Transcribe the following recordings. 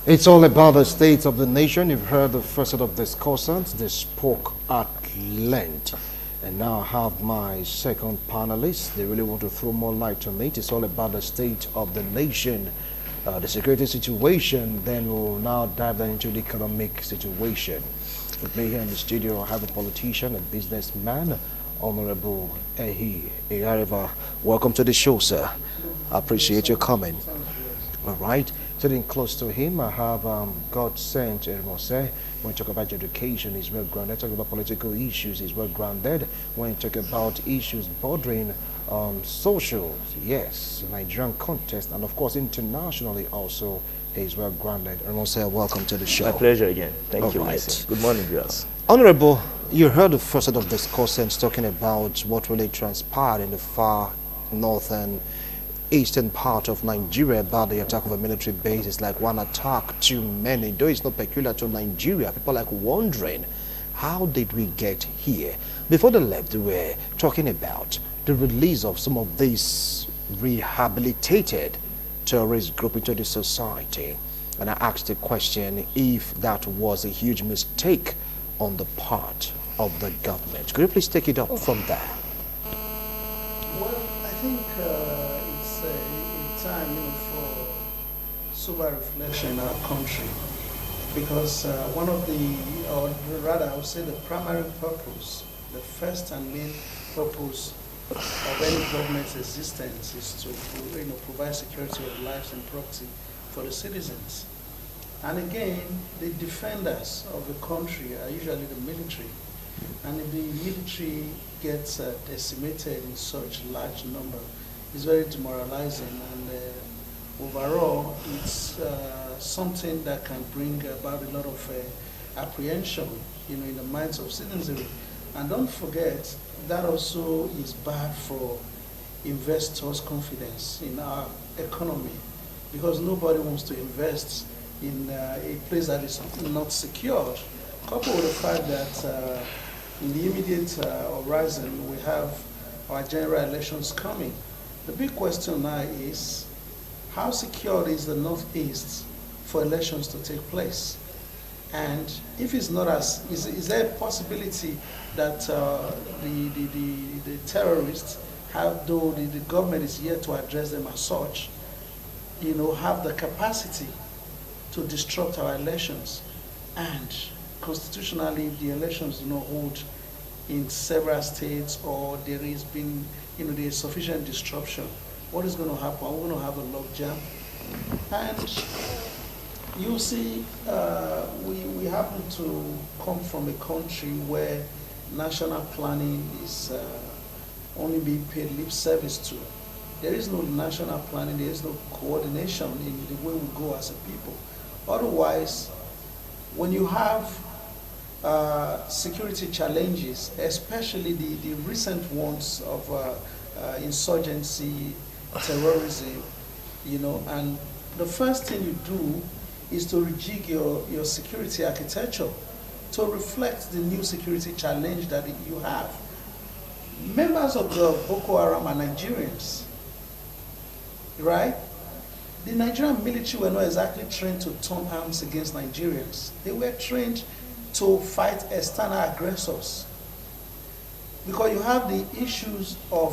It's all about the state of the nation. You've heard the first set of discussants. They spoke at length. And now I have my second panelist. They really want to throw more light on it. It's all about the state of the nation, the security situation. Then we'll now dive into the economic situation. With me here in the studio, I have a politician, a businessman, Honorable Ehi Eyariva. Welcome to the show, sir. I appreciate your coming. All right. Sitting close to him, I have God sent Ermose. When we talk about education, he's well grounded. Talk about political issues, he's well grounded. When we talk about issues bordering social, yes, Nigerian context, and of course internationally also, he's well grounded. Ermose, welcome to the show. My pleasure again. Thank you, right. Mason. Good morning, viewers. Honorable, you heard the first set of discussants talking about what really transpired in the far northern eastern part of Nigeria about the attack of a military base. Is like one attack too many. Though it's not peculiar to Nigeria, people are like wondering, how did we get here? Before they left, they were talking about the release of some of these rehabilitated terrorist group into the society. And I asked the question if that was a huge mistake on the part of the government. Could you please take it up from there? Well, I think it's a time, for sober reflection in our country, because one of the, or rather I would say the primary purpose, the first and main purpose of any government's existence is to provide security of lives and property for the citizens. And again, the defenders of the country are usually the military. And if the military gets decimated in such large number, it's very demoralizing. And overall, it's something that can bring about a lot of apprehension, in the minds of citizens. And don't forget, that also is bad for investors' confidence in our economy, because nobody wants to invest in a place that is not secured, coupled with the fact that in the immediate horizon we have our general elections coming. The big question now is, how secure is the Northeast for elections to take place? And if it's not is there a possibility that the terrorists have, though the government is yet to address them as such, have the capacity to disrupt our elections? And constitutionally, if the elections do not hold in several states, or there is there is sufficient disruption, what is going to happen? We're going to have a logjam. And you see, we happen to come from a country where national planning is only being paid lip service to. There is no national planning, there is no coordination in the way we go as a people. Otherwise, when you have security challenges, especially the recent ones of insurgency, terrorism, and the first thing you do is to rejig your security architecture to reflect the new security challenge that you have. Members of the Boko Haram are Nigerians, right? The Nigerian military were not exactly trained to turn arms against Nigerians. They were trained to fight external aggressors. Because you have the issues of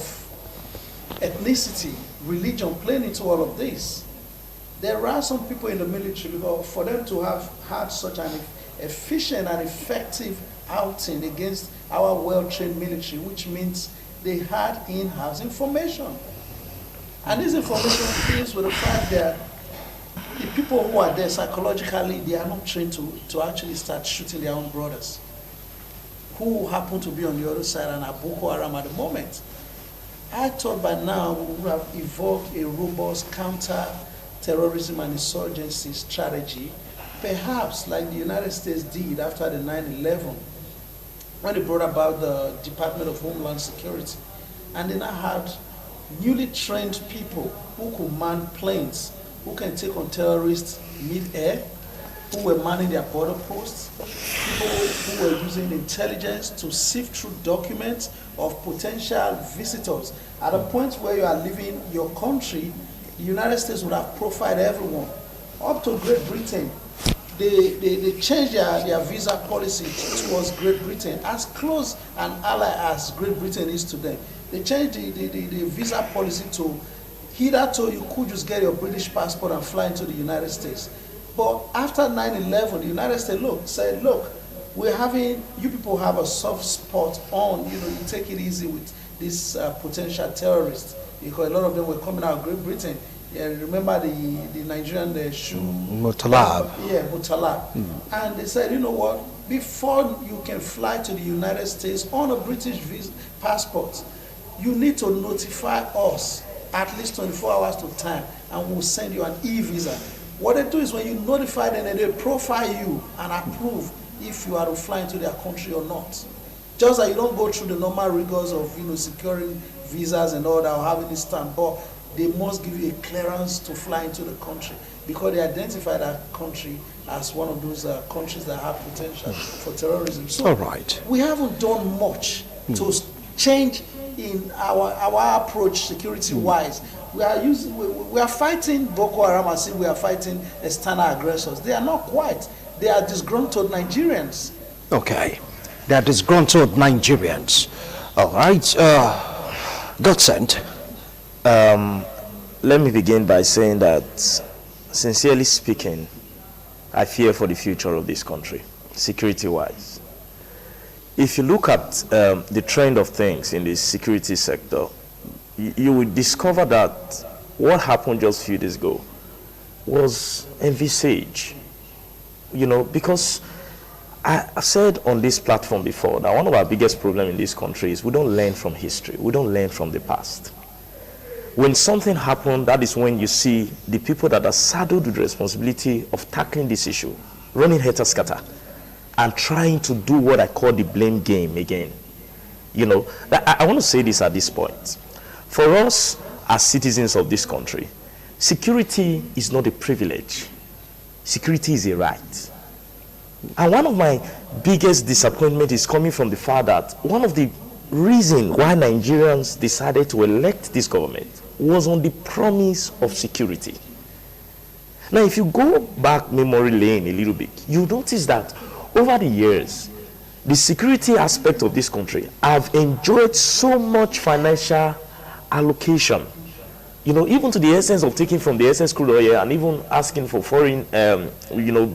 ethnicity, religion playing into all of this. There are some people in the military, because for them to have had such an efficient and effective outing against our well-trained military, which means they had in-house information. And this information deals with the fact that the people who are there psychologically, they are not trained to actually start shooting their own brothers, who happen to be on the other side and are Boko Haram at the moment. I thought by now we would have evolved a robust counter-terrorism and insurgency strategy, perhaps like the United States did after the 9/11, when they brought about the Department of Homeland Security. And they now had newly trained people who could man planes, who can take on terrorists mid-air, who were manning their border posts, people who were using intelligence to sift through documents of potential visitors. At a point where you are leaving your country, the United States would have profiled everyone, up to Great Britain, they changed their visa policy towards Great Britain, as close an ally as Great Britain is to them. They changed the visa policy to hitherto you could just get your British passport and fly into the United States. But after 9/11, the United States said, look, you people have a soft spot on, you take it easy with these potential terrorists, because a lot of them were coming out of Great Britain. Yeah, remember the Nigerian shoe? Mutalab. Mutalab. And they said, you know what, before you can fly to the United States on a British passport, you need to notify us at least 24 hours to time, and we'll send you an e-visa. What they do is when you notify them, they profile you and approve if you are to fly into their country or not. Just that you don't go through the normal rigors of securing visas and all that, or having this stamp, but they must give you a clearance to fly into the country, because they identify that country as one of those countries that have potential for terrorism. So all right, we haven't done much to change in our approach security-wise. We are fighting Boko Haram as if we are fighting external aggressors. They are not quite. They are disgruntled Nigerians. Okay, they are disgruntled Nigerians. All right, Godsend. Let me begin by saying that, sincerely speaking, I fear for the future of this country, security-wise. If you look at the trend of things in the security sector, you will discover that what happened just a few days ago was envisaged. Because I've said on this platform before that one of our biggest problems in this country is we don't learn from history. We don't learn from the past. When something happened, that is when you see the people that are saddled with the responsibility of tackling this issue, running helter-skelter, and trying to do what I call the blame game again. I want to say this at this point. For us as citizens of this country, security is not a privilege. Security is a right. And one of my biggest disappointment is coming from the fact that one of the reasons why Nigerians decided to elect this government was on the promise of security. Now, if you go back memory lane a little bit, you notice that over the years, the security aspect of this country have enjoyed so much financial allocation. Even to the essence of taking from the SS crude oil and even asking for foreign,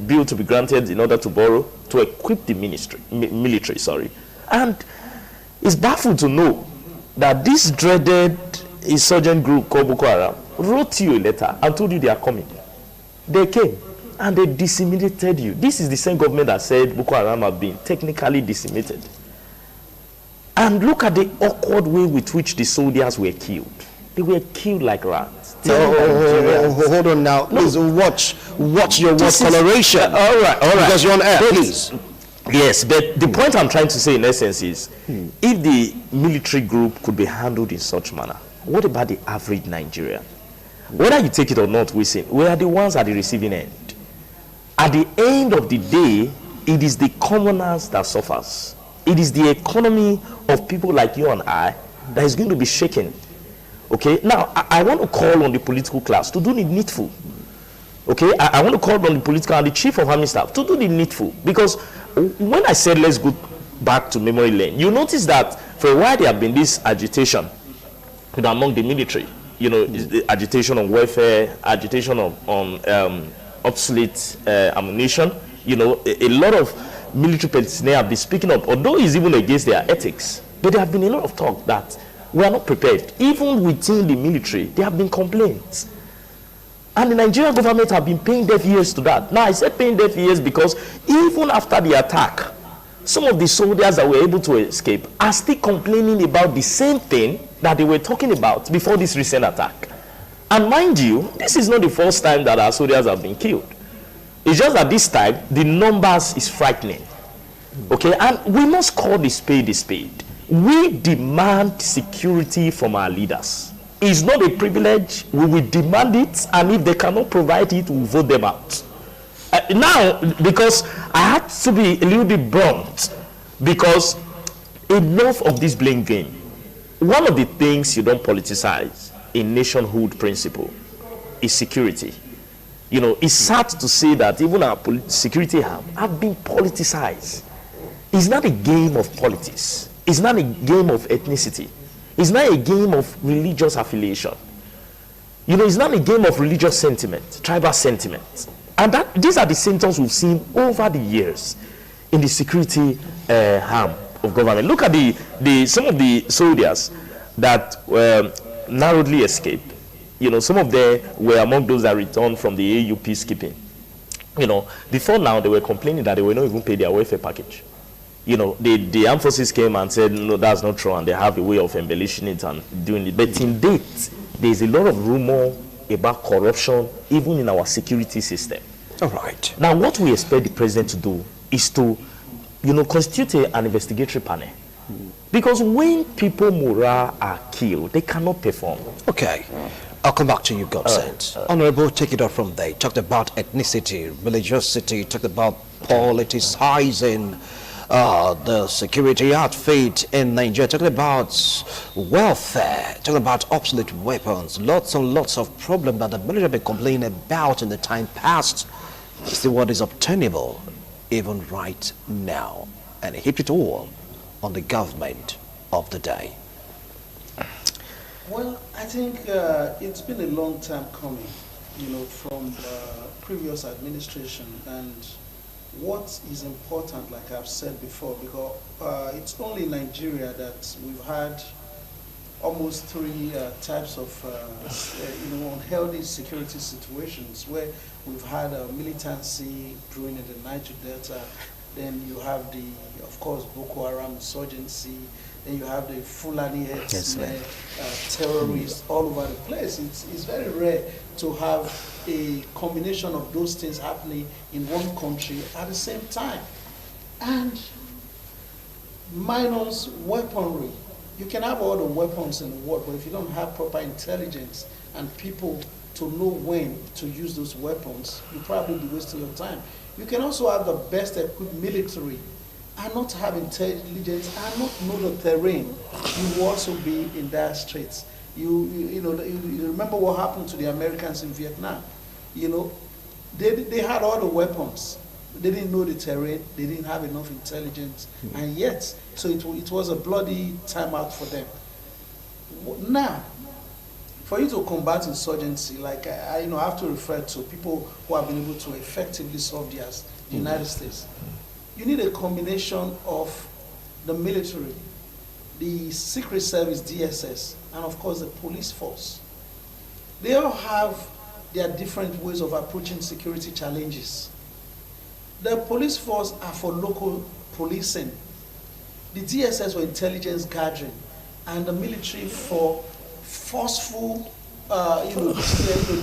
bill to be granted in order to borrow to equip the military. And it's baffled to know that this dreaded insurgent group called Boko Haram wrote you a letter and told you they are coming. They came and they disseminated you. This is the same government that said Boko Haram have been technically decimated. And look at the awkward way with which the soldiers were killed. They were killed like rats. Hold on now. Please watch your word coloration. All right. Because you're on air, please. Yes, but the point I'm trying to say in essence is, if the military group could be handled in such manner, what about the average Nigerian? Whether you take it or not, we are the ones at the receiving end. At the end of the day, it is the commoners that suffers. It is the economy of people like you and I that is going to be shaken. Okay, now I want to call on the political class to do the needful. Okay, I want to call on the political and the chief of army staff to do the needful, because when I said let's go back to memory lane, you notice that for a while there have been this agitation among the military, agitation on welfare, agitation on obsolete ammunition. A lot of military personnel have been speaking up, although it's even against their ethics. But there have been a lot of talk that we are not prepared. Even within the military, there have been complaints. And the Nigerian government have been paying deaf ears to that. Now, I said paying deaf ears because even after the attack, some of the soldiers that were able to escape are still complaining about the same thing that they were talking about before this recent attack. And mind you, this is not the first time that our soldiers have been killed. It's just that this time, the numbers is frightening. Okay, and we must call the spade a spade. We demand security from our leaders. It's not a privilege. We will demand it, and if they cannot provide it, we'll vote them out. Now, because I had to be a little bit blunt, because enough of this blame game. One of the things you don't politicize in nationhood principle is security. You know, it's sad to say that even our security have been politicized. It's not a game of politics. It's not a game of ethnicity. It's not a game of religious affiliation. You know, it's not a game of religious sentiment, tribal sentiment. And these are the symptoms we've seen over the years in the security arm of government. Look at some of the soldiers that narrowly escaped. You know, some of them were among those that returned from the AU peacekeeping. You know, before now, they were complaining that they were not even paid their welfare package. You know, the armed forces came and said, no, that's not true, and they have a way of embellishing it and doing it. But in date, there's a lot of rumor about corruption, even in our security system. All right. Now, what we expect the president to do is to, you know, constitute an investigatory panel. Because when people morale are killed, they cannot perform. Okay. I'll come back to you, Godsend. Honorable, take it up from there. Talked about ethnicity, religiosity, talked about politicizing the security outfit in Nigeria, talking about welfare, talking about obsolete weapons, lots and lots of problems that the military have been complaining about in the time past. See what is obtainable even right now, and heap it all on the government of the day. Well, I think it's been a long time coming, you know, from previous administration. And what is important, like I've said before, because it's only in Nigeria that we've had almost three types of you know, unhealthy security situations, where we've had militancy brewing in the Niger Delta. Then you have the, of course, Boko Haram insurgency. Then you have the Fulani herdsmen, terrorists all over the place. It's very rare to have a combination of those things happening in one country at the same time. And minus weaponry. You can have all the weapons in the world, but if you don't have proper intelligence and people to know when to use those weapons, you'll probably be wasting your time. You can also have the best equipped military and not have intelligence and not know the terrain. You will also be in dire straits. You know, you remember what happened to the Americans in Vietnam. You know, they had all the weapons. They didn't know the terrain. They didn't have enough intelligence, and yet, so it was a bloody timeout for them. Now, for you to combat insurgency, like I have to refer to people who have been able to effectively solve theirs, the United States. You need a combination of the military, the Secret Service, DSS, and of course the police force. They all have their different ways of approaching security challenges. The police force are for local policing, the DSS for intelligence gathering, and the military for forceful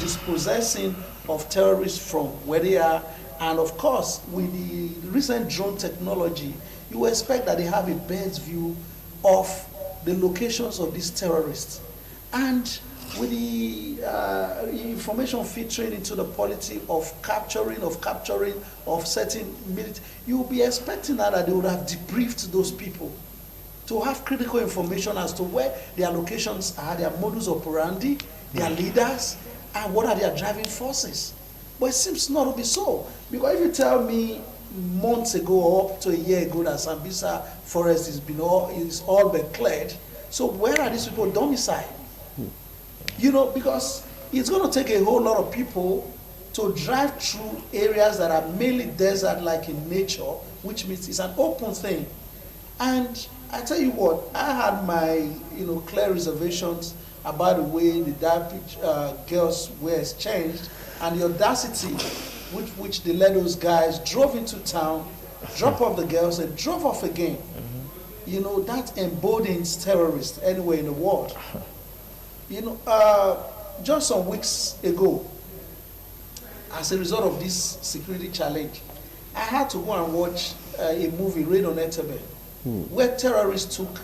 dispossessing of terrorists from where they are. And of course, with the recent drone technology, you expect that they have a bird's view of the locations of these terrorists. And with the information filtering into the policy of capturing of certain military, you'll be expecting that they would have debriefed those people to have critical information as to where their locations are, their modus operandi, their leaders, and what are their driving forces. But it seems not to be so. Because if you tell me months ago or up to a year ago that Sambisa forest is all but cleared, so where are these people domiciled? You know, because it's going to take a whole lot of people to drive through areas that are mainly desert-like in nature, which means it's an open thing. And I tell you what, I had my clear reservations about the way the diaper girls were exchanged, and the audacity with which they let those guys drove into town, drop off the girls, and drove off again. You know, that emboldens terrorists anywhere in the world. You know, just some weeks ago, as a result of this security challenge, I had to go and watch a movie, Raid on Etebe, where terrorists took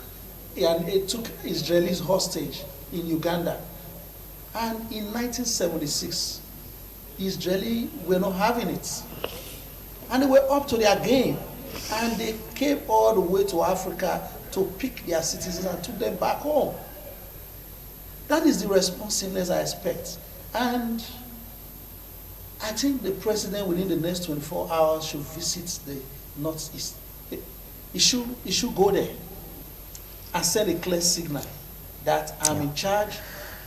Israelis hostage in Uganda. And in 1976, Israelis were not having it. And they were up to their game. And they came all the way to Africa to pick their citizens and took them back home. That is the responsiveness I expect. And I think the president within the next 24 hours should visit the Northeast. He should go there and send a clear signal that I'm in charge,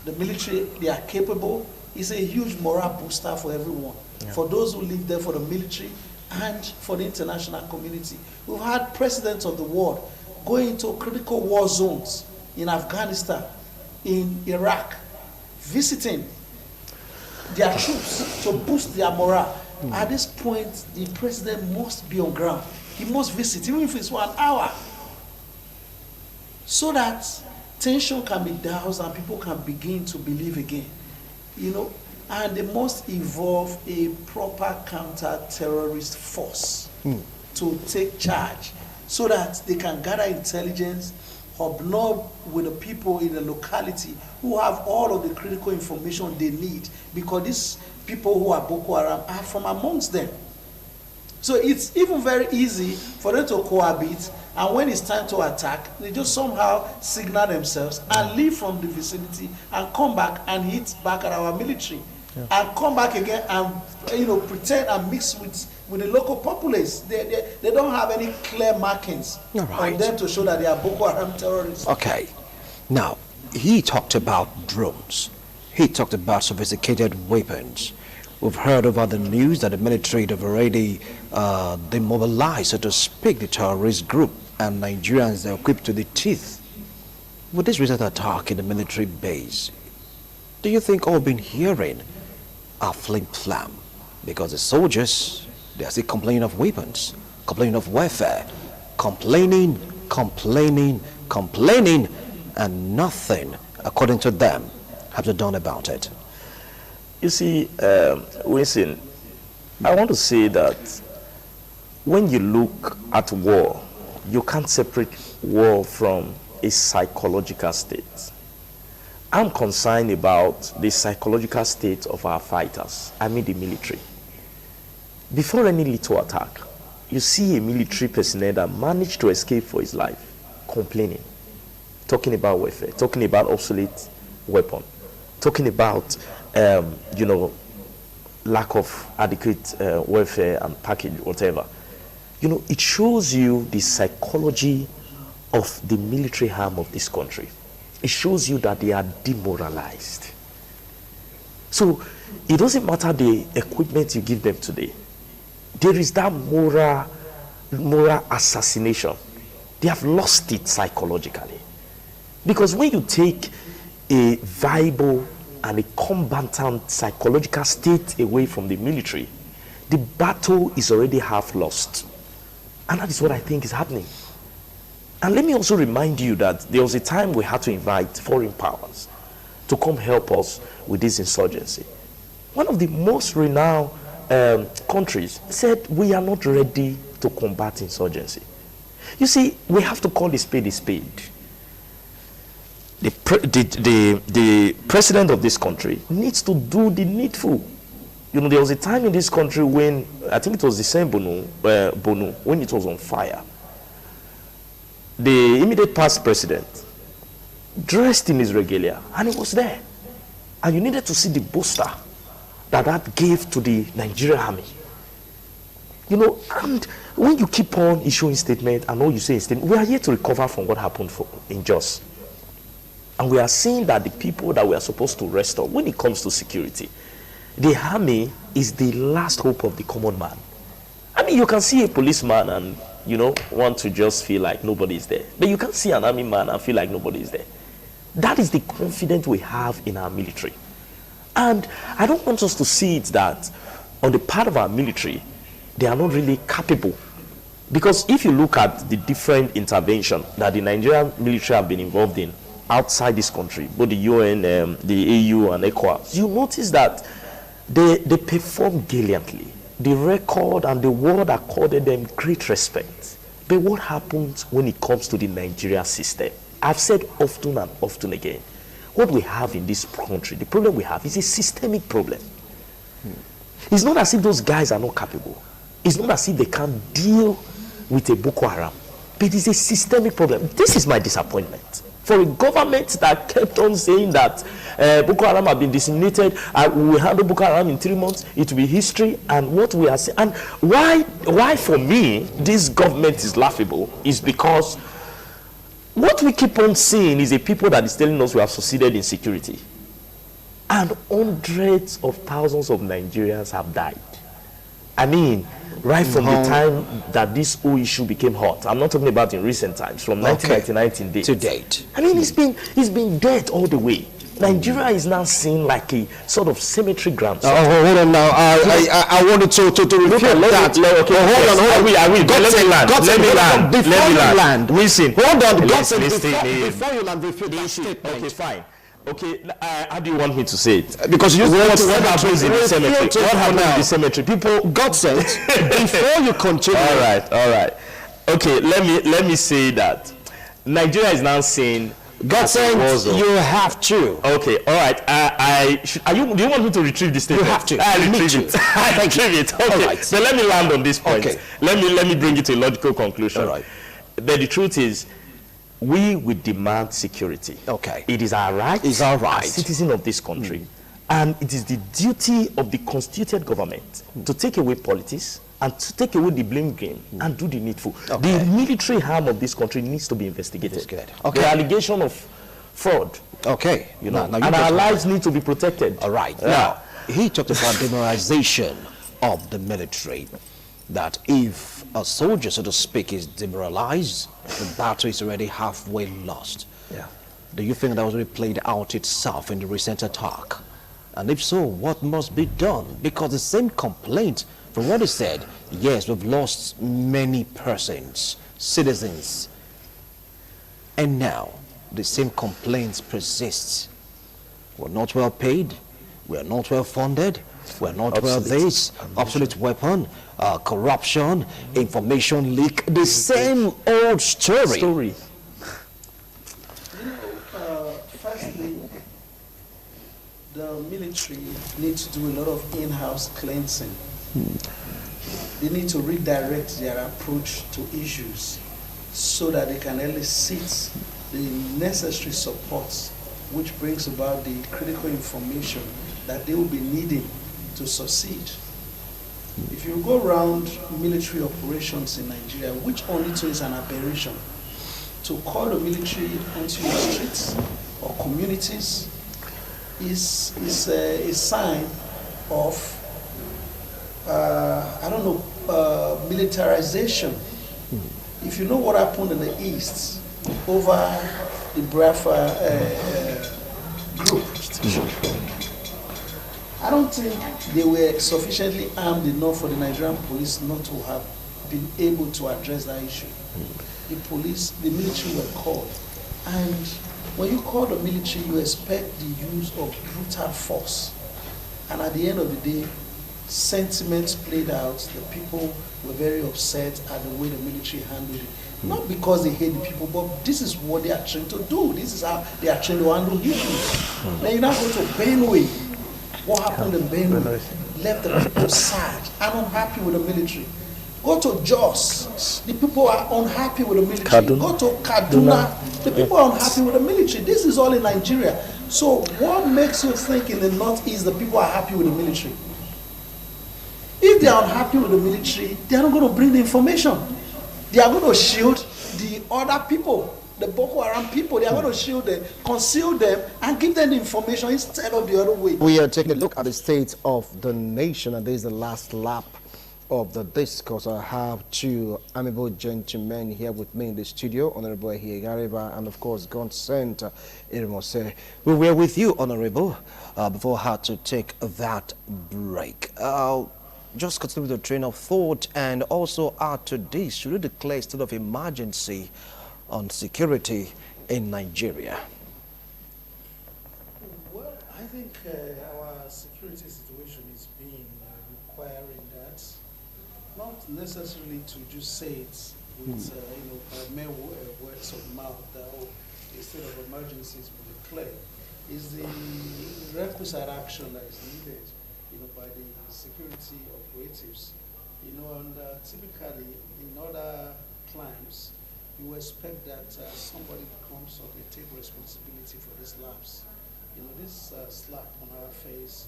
the military, they are capable. It's a huge moral booster for everyone, for those who live there, for the military, and for the international community. We've had presidents of the world going into critical war zones in Afghanistan, in Iraq, visiting their troops to boost their morale. At this point, the president must be on ground. He must visit, even if it's for an hour, so that tension can be doused and people can begin to believe again. You know, and they must evolve a proper counter-terrorist force to take charge, so that they can gather intelligence, hobnob with the people in the locality who have all of the critical information they need, because these people who are Boko Haram are from amongst them. So it's even very easy for them to cohabit, and when it's time to attack, they just somehow signal themselves and leave from the vicinity and come back and hit back at our military, and come back again and pretend and mix with the local populace. They don't have any clear markings on them to show that they are Boko Haram terrorists. Okay. Now, he talked about drones. He talked about sophisticated weapons. We've heard over the news that the military have already demobilized, so to speak, the terrorist group, and Nigerians are equipped to the teeth. With this recent attack in the military base, do you think all we've been hearing are flim-flam? Because the soldiers, they are still complaining of weapons, complaining of warfare, complaining, and nothing, according to them, have been done about it. You see, Winston, I want to say that when you look at war, you can't separate war from a psychological state. I'm concerned about the psychological state of our fighters, I mean the military. Before any little attack, you see a military personnel that managed to escape for his life, complaining, talking about warfare, talking about obsolete weapon, talking about lack of adequate welfare and package, whatever. It shows you the psychology of the military arm of this country. It shows you that they are demoralized. So it doesn't matter the equipment you give them today. There is that moral assassination. They have lost it psychologically. Because when you take a viable and a combatant psychological state away from the military, the battle is already half lost. And that is what I think is happening. And let me also remind you that there was a time we had to invite foreign powers to come help us with this insurgency. One of the most renowned countries said we are not ready to combat insurgency. You see, we have to call a spade a spade. The president of this country needs to do the needful. There was a time in this country when, I think it was the same Bono, when it was on fire. The immediate past president dressed in his regalia, and he was there. And you needed to see the booster that gave to the Nigerian army. And when you keep on issuing statement and all you say is statement, we are here to recover from what happened in Jos. And we are seeing that the people that we are supposed to restore, when it comes to security, the army is the last hope of the common man. I mean, you can see a policeman and, want to just feel like nobody is there. But you can't see an army man and feel like nobody is there. That is the confidence we have in our military. And I don't want us to see it that on the part of our military, they are not really capable. Because if you look at the different intervention that the Nigerian military have been involved in outside this country, both the UN, the AU and ECOWAS, you notice that they perform gallantly. The record and the world accorded them great respect. But what happens when it comes to the Nigeria system? I've said often and often again, what we have in this country, the problem we have is a systemic problem. It's not as if those guys are not capable. It's not as if they can't deal with a Boko Haram. But it's a systemic problem. This is my disappointment. For a government that kept on saying that Boko Haram have been disseminated, we will handle Boko Haram in 3 months, it will be history, and what we are saying. And why for me this government is laughable is because what we keep on seeing is a people that is telling us we have succeeded in security. And hundreds of thousands of Nigerians have died. I mean, right from the time that this whole issue became hot. I'm not talking about in recent times, from 1999 to date. I mean, it's been dead all the way. Nigeria is now seen like a sort of cemetery ground. Hold on now. I wanted to reflect that. Okay, hold on. I will. Let me land. Listen. Hold on. Before you land, refute that statement. Okay, fine. Okay, how do you want me to say it? Because you what happens in the cemetery? What happens in the cemetery? People got sent before you continue. All right. Okay, let me say that Nigeria is now saying God sent. You have to. Okay, all right. Do you want me to retrieve this statement? You have to. I retrieve it. I retrieve it. Okay. All right. So let me land on this point. Okay. Let me bring it to a logical conclusion. All right. But the truth is, we will demand security. Okay. It is our right. It's our right. As citizen of this country. And it is the duty of the constituted government to take away politics and to take away the blame game and do the needful. Okay. The military arm of this country needs to be investigated. Okay. The allegation of fraud. Okay. Now and our lives need to be protected. All right. Yeah. Now, he talked about demoralization of the military. That if a soldier, so to speak, is demoralized, the battle is already halfway lost. Yeah. Do you think that was already played out itself in the recent attack? And if so, what must be done? Because the same complaint, from what he said, yes, we've lost many persons, citizens. And now, the same complaints persist. We're not well paid, we're not well funded, we're not well this, obsolete weapon, corruption, information leak, the same old story. Firstly, the military needs to do a lot of in-house cleansing. They need to redirect their approach to issues so that they can elicit the necessary supports which brings about the critical information that they will be needing to succeed. If you go around military operations in Nigeria, which only to is an aberration, to call the military onto your streets or communities is a sign of, militarization. If you know what happened in the East over the Biafra group, I don't think they were sufficiently armed enough for the Nigerian police not to have been able to address that issue. The military were called. And when you call the military, you expect the use of brutal force. And at the end of the day, sentiments played out. The people were very upset at the way the military handled it. Not because they hate the people, but this is what they are trained to do. This is how they are trained to handle issues. Now you now go to Benue. What happened in Benue left the people sad and unhappy with the military. Go to Jos, the people are unhappy with the military. Go to Kaduna, the people are unhappy with the military. This is all in Nigeria. So what makes you think in the Northeast the people are happy with the military? If they are unhappy with the military, they are not going to bring the information. They are going to shield the other people, the Boko Haram people. They are going to shield them, conceal them, and give them the information instead of the other way. We are taking a look at the state of the nation, and this is the last lap of the discourse. I have two amiable gentlemen here with me in the studio, Honorable Hiegariba and of course Godsent Irimose. We were with you, Honorable, before I had to take that break. Just continue the train of thought and also add to this, should we declare a state of emergency on security in Nigeria? Well, I think our security situation is being requiring that, not necessarily to just say it with mere words of mouth that a state of emergency is being declared. Is the requisite action that is needed, by the security operatives, and typically in other climes, you expect that somebody comes on the table responsibility for this lapse. You know, this slap on our face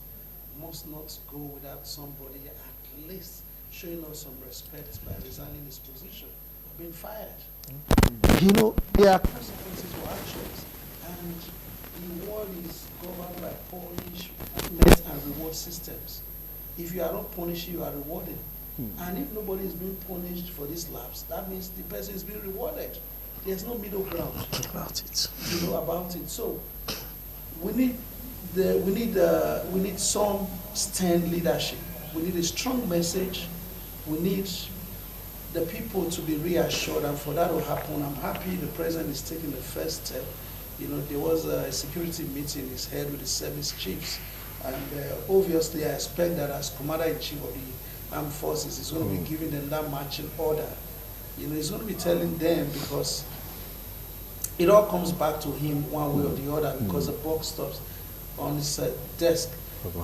must not go without somebody at least showing us some respect by resigning his position or being fired. You know, there are Consequences for actions, and the world is governed by punishment and reward systems. If you are not punished, you are rewarded. And if nobody is being punished for this lapse, that means the person is being rewarded. There's no middle ground About it. about it. So we need some stern leadership. We need a strong message. We need the people to be reassured, and for that to happen, I'm happy the president is taking the first step. You know, there was a security meeting he's held with the service chiefs, and obviously I expect that as Commander-in-Chief of the Armed Forces, he's going to be giving them that marching order. You know, he's going to be telling them, because it all comes back to him one way or the other, because the buck stops on his desk.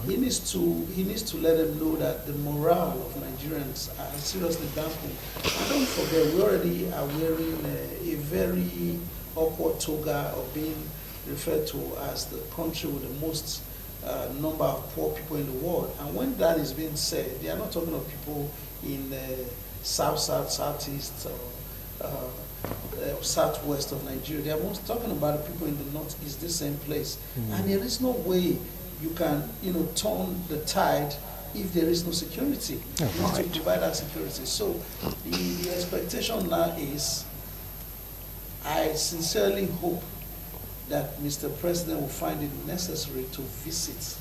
He needs to let them know that the morale of Nigerians are seriously dampened. And don't forget, we already are wearing a very awkward toga of being referred to as the country with the most number of poor people in the world. And when that is being said, they are not talking of people in south, southeast, or southwest of Nigeria. They are most talking about the people in the northeast, the same place. And there is no way you can, turn the tide if there is no security. You need to provide that security. So the expectation now is, I sincerely hope that Mr. President will find it necessary to visit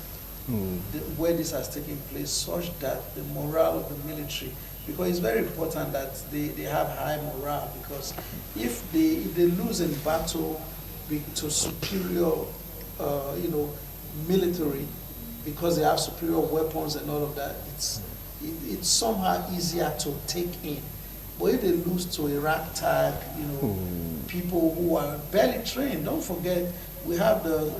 where this has taken place, such that the morale of the military, because it's very important that they have high morale, because if they lose in battle to superior, military, because they have superior weapons and all of that, it's somehow easier to take in. But if they lose to a ragtag, people who are barely trained, don't forget, we have the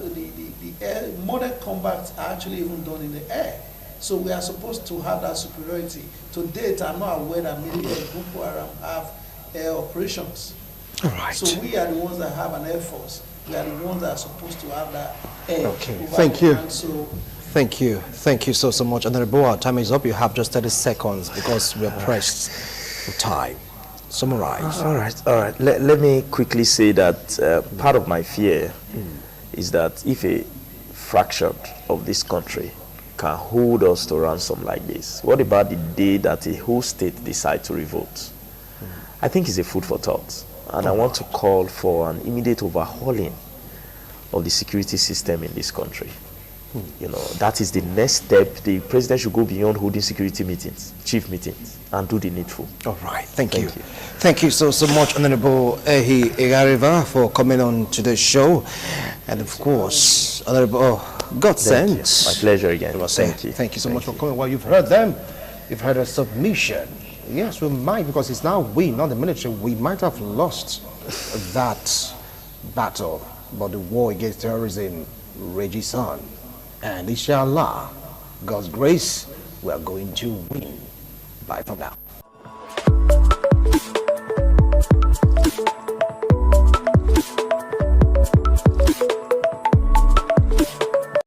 air, modern combat are actually even done in the air. So we are supposed to have that superiority. To date, I'm not aware that many Boko Haram have air operations. All right. So we are the ones that have an air force. We are the ones that are supposed to have that air. Okay, thank you. So Thank you. Thank you so much. Honorable, our time is up. You have just 30 seconds because we are pressed for time. Summarize. All right. Let me quickly say that part of my fear is that if a fraction of this country can hold us to ransom like this, what about the day that a whole state decides to revolt? I think it's a food for thought. And I want to call for an immediate overhauling of the security system in this country. That is the next step. The president should go beyond holding security meetings, chief meetings, and do the needful. All right. Thank you. Thank you so much, Honorable Ehi Igariva, for coming on to the show. And of course, Honorable God sent. My pleasure again. Thank you so much for coming. Well, you've heard them. You've heard a submission. Yes, we might, because it's now we, not the military. We might have lost that battle, but the war against terrorism rages on. And inshallah, God's grace, we are going to win. Bye for now.